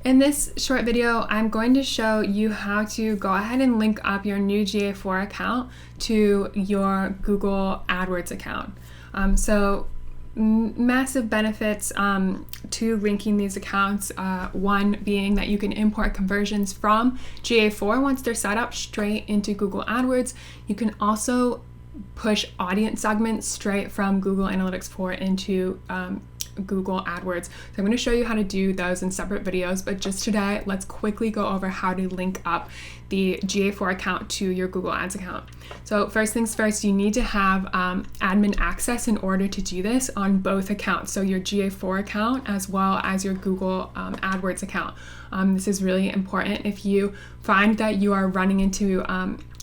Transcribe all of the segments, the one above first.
In this short video, I'm going to show you how to go ahead and link up your new GA4 account to your Google AdWords account. Massive benefits to linking these accounts. One being that you can import conversions from GA4 once they're set up straight into Google AdWords. You can also push audience segments straight from Google Analytics 4 into Google AdWords. So I'm going to show you how to do those in separate videos, but just today, let's quickly go over how to link up the GA4 account to your Google Ads account. So first things first, you need to have admin access in order to do this on both accounts. So your GA4 account as well as your Google AdWords account. This is really important. If you find that you are running into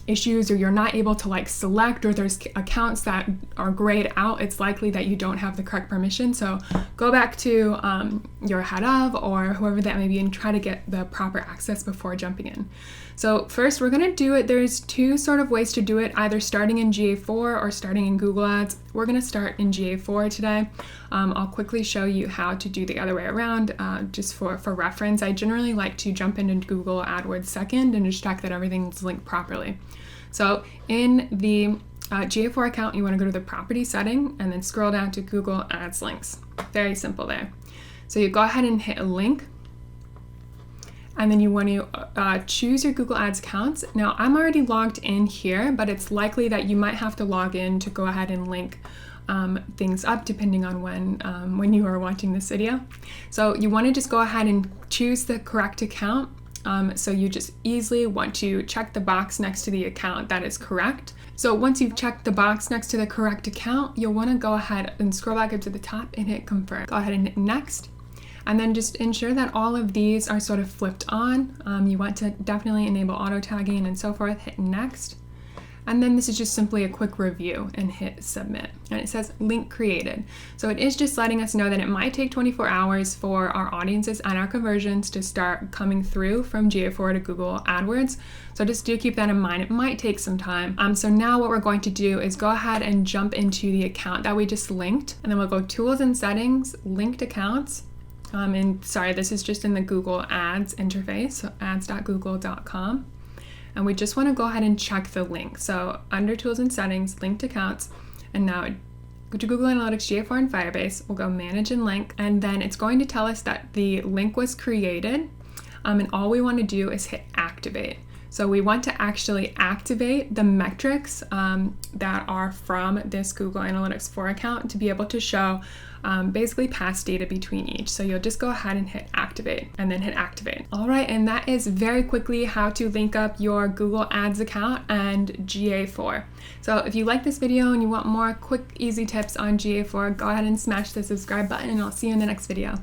issues or you're not able to select, or there's accounts that are grayed out, it's likely that you don't have the correct permission. So go back to your head of or whoever that may be and try to get the proper access before jumping in. So first we're going to do it, there's two sort of ways to do it, either starting in GA4 or starting in Google Ads. We're going to start in GA4 today. I'll quickly show you how to do the other way around just for reference. I generally like to jump into Google AdWords second and just check that everything's linked properly. So in the GA4 account, you want to go to the property setting and then scroll down to Google Ads links. Very simple there. So you go ahead and hit a link, and then you want to choose your Google Ads accounts. Now I'm already logged in here, but it's likely that you might have to log in to go ahead and link things up depending on when you are watching this video. So you want to just go ahead and choose the correct account. So you just easily want to check the box next to the account that is correct. So once you've checked the box next to the correct account, you'll want to go ahead and scroll back up to the top and hit confirm. Go ahead and hit next. And then just ensure that all of these are sort of flipped on. You want to definitely enable auto tagging and so forth. Hit next. And then this is just simply a quick review and hit submit. And it says link created. So it is just letting us know that it might take 24 hours for our audiences and our conversions to start coming through from GA4 to Google AdWords. So just do keep that in mind. It might take some time. So now what we're going to do is go ahead and jump into the account that we just linked. And then we'll go tools and settings, linked accounts. And sorry, this is just in the Google Ads interface, so ads.google.com. And we just want to go ahead and check the link. So under tools and settings, linked accounts, and now go to Google Analytics GA4 and Firebase, we'll go manage and link, and then it's going to tell us that the link was created, and all we want to do is hit activate. So we want to actually activate the metrics that are from this Google Analytics 4 account to be able to show basically past data between each. So you'll just go ahead and hit activate and then hit activate. All right, and that is very quickly how to link up your Google Ads account and GA4. So if you like this video and you want more quick, easy tips on GA4, go ahead and smash the subscribe button, and I'll see you in the next video.